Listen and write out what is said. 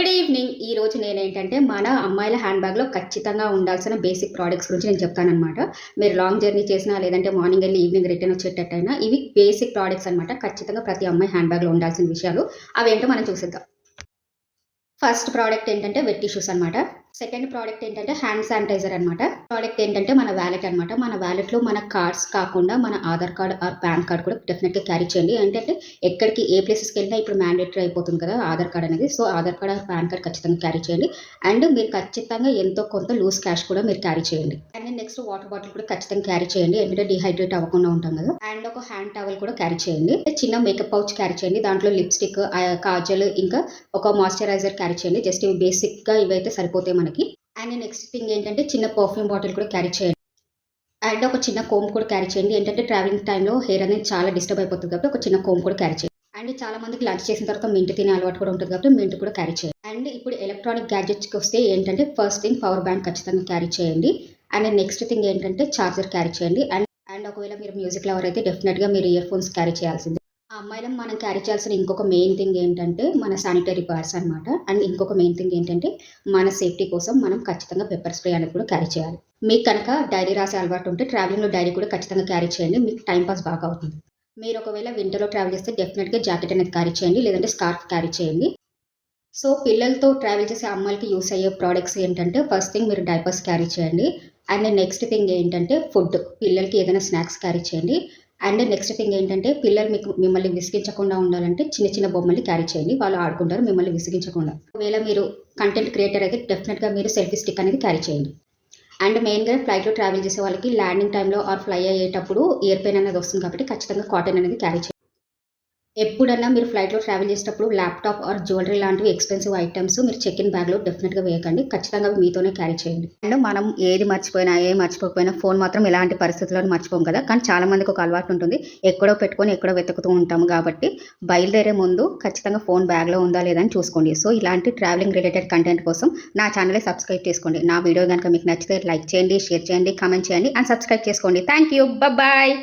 Good evening. ఈ రోజు నేనేంటంటే మన అమ్మాయిల హ్యాండ్ బ్యాగ్‌లో ఖచ్చితంగా ఉండాల్సిన బేసిక్ ప్రొడక్ట్స్ గురించి నేను చెప్తాననమాట. మీరు లాంగ్ జర్నీ చేసినా, లేదంటే మార్నింగ్ ఎళ్లి ఈవినింగ్ రిటర్న్ వచ్చేటట్టయినా ఇవి బేసిక్ ప్రొడక్ట్స్ అనమాట. ఖచ్చితంగా ప్రతి అమ్మాయి హ్యాండ్ బ్యాగ్‌లో ఉండాల్సిన విషయాలు. అవేంటో మనం చూసేద్దాం. ఫస్ట్ ప్రోడక్ట్ ఏంటంటే వెట్ టిష్యూస్ అనమాట. సెకండ్ ప్రోడక్ట్ ఏంటంటే హ్యాండ్ శానిటైజర్ అనమాట. ప్రోడక్ట్ ఏంటంటే మన వాలెట్ అనమాట. మన వాలెట్‌లో మన కార్డ్స్ కాకుండా మన Aadhaar card or pan card కూడా డెఫినెట్‌గా క్యారీ చేయండి. ఏంటంటే ఎక్కడికి ఏ ప్లేసెస్‌కి వెళ్ళినా ఇప్పుడు మ్యాండేటరీ అయిపోతుంది కదా ఆధార్ కార్డ్ అనేది. So, Aadhaar card or pan card ఖచ్చితంగా క్యారీ చేయండి. అండ్ మీరు ఖచ్చితంగా ఎంతో కొంత లూజ్ క్యాష్ కూడా మీరు క్యారీ చేయండి. అండ్ నెక్స్ట్ వాటర్ బాటిల్ కూడా ఖచ్చితంగా క్యారీ చేయండి. ఎందుకంటే డీహైడ్రేట్ అవ్వకుండా ఉంటాం కదా. అండ్ ఒక హ్యాండ్ టవల్ కూడా క్యారీ చేయండి. చిన్న మేకప్ పౌచ్ క్యారీ చేయండి. దాంట్లో లిప్‌స్టిక్, కాజల్, ఇంకా ఒక మాయిశ్చరైజర్ క్యారీ చేయండి. జస్ట్ ఇవి బేసిక్‌గా ఇవైతే సరిపోతాయి మనకి. అండ్ నెక్స్ట్ థింగ్ ఏంటంటే చిన్న పర్ఫ్యూమ్ బాటిల్ కూడా క్యారీ చేయండి. అండ్ ఒక చిన్న కోమ్ కూడా క్యారీ చేయండి. ఏంటంటే ట్రావెలింగ్ టైంలో హెయిర్ అనేది చాలా డిస్టర్బ్ అయిపోతుంది కాబట్టి ఒక చిన్న కోమ్ కూడా క్యారీ చేయండి. అండ్ చాలా మందికి లంచ్ చేసిన తర్వాత మింట్ తినే అలవాటు కూడా ఉంటుంది కాబట్టి మింట్ కూడా క్యారీ చేయండి. అండ్ ఇప్పుడు ఎలక్ట్రానిక్ గ్యాడ్జెట్స్‌కి వస్తే ఏంటంటే ఫస్ట్ థింగ్ పవర్ బ్యాంక్ ఖచ్చితంగా క్యారీ చేయండి. అండ్ నెక్స్ట్ థింగ్ ఏంటంటే చార్జర్ క్యారీ చేయండి. అండ్ ఒకవేళ మీరు మ్యూజిక్ లవర్ అయితే డెఫినెట్‌గా మీరు ఇయర్ ఫోన్స్ క్యారీ చేయాల్సిందే. ఆ అమ్మాయిలం మనం క్యారీ చేయాల్సిన ఇంకొక మెయిన్ థింగ్ ఏంటంటే మన శానిటరీ ప్యాడ్స్ అనమాట. అండ్ ఇంకొక మెయిన్ థింగ్ ఏంటంటే మన సేఫ్టీ కోసం మనం ఖచ్చితంగా పెప్పర్ స్ప్రే అనేది కూడా క్యారీ చేయాలి. మీకు కనుక డైరీ రాసే అలవాటు ఉంటే ట్రావెలింగ్‌లో డైరీ కూడా ఖచ్చితంగా క్యారీ చేయండి. మీకు టైమ్ పాస్ బాగా అవుతుంది. మీరు ఒకవేళ వింటర్‌లో ట్రావెల్ చేస్తే డెఫినెట్‌గా జాకెట్ అనేది క్యారీ చేయండి. లేదంటే స్కార్ఫ్ క్యారీ చేయండి. సో, పిల్లలతో ట్రావెల్ చేసే అమ్మాయిలకి యూజ్ అయ్యే ప్రొడక్ట్స్ ఏంటంటే ఫస్ట్ థింగ్ మీరు డైపర్స్ క్యారీ చేయండి. అండ్ నెక్స్ట్ థింగ్ ఏంటంటే ఫుడ్. పిల్లలకి ఏదైనా స్నాక్స్ క్యారీ చేయండి. అండ్ నెక్స్ట్ థింగ్ ఏంటంటే పిల్లలు మిమ్మల్ని విసిగించకుండా ఉండాలంటే చిన్న చిన్న బొమ్మల్ని క్యారీ చేయండి. వాళ్ళు ఆడుకుంటారు మిమ్మల్ని విసిగించకుండా. ఒకవేళ మీరు కంటెంట్ క్రియేటర్ అయితే డెఫినెట్‌గా మీరు సెల్ఫీ స్టిక్ అనేది క్యారీ చేయండి. అండ్ మెయిన్‌గా ఫ్లైట్‌లో ట్రావెల్ చేసే వాళ్ళకి ల్యాండింగ్ టైమ్‌లో ఆర్ ఫ్లై అయ్యేటప్పుడు ఇయర్ పెయిన్ అనేది వస్తుంది కాబట్టి ఖచ్చితంగా కాటన్ అనేది క్యారీ చేయండి. ఎప్పుడన్నా మీరు ఫ్లైట్‌లో ట్రావెల్ చేసేటప్పుడు ల్యాప్‌టాప్ ఆర్ జ్యువెలరీ లాంటివి ఎక్స్‌పెన్సివ్ ఐటెమ్స్ మీరు చెక్ ఇన్ బ్యాగ్‌లో డెఫినెట్‌గా వేయకండి. ఖచ్చితంగా అవి మీతోనే క్యారీ చేయండి. అండ్ మనం ఏది మర్చిపోయినా, ఏం మర్చిపోకపోయినా ఫోన్ మాత్రం ఎలాంటి పరిస్థితుల్లోనూ మర్చిపోం కదా! కానీ చాలా మందికి ఒక అలవాటు ఉంటుంది. ఎక్కడో పెట్టుకొని ఎక్కడో వెతుకుతూ ఉంటాము కాబట్టి బయలుదేరే ముందు ఖచ్చితంగా ఫోన్ బ్యాగ్‌లో ఉందా లేదా అని చూసుకోండి. సో, ఇలాంటి ట్రావెలింగ్ రిలేటెడ్ కంటెంట్ కోసం నా ఛానెల్‌ని సబ్స్క్రైబ్ చేసుకోండి. నా వీడియో గనుక మీకు నచ్చితే లైక్ చేయండి, షేర్ చేయండి, కామెంట్ చేయండి అండ్ సబ్స్క్రైబ్ చేసుకోండి. Thank you. బాయ్.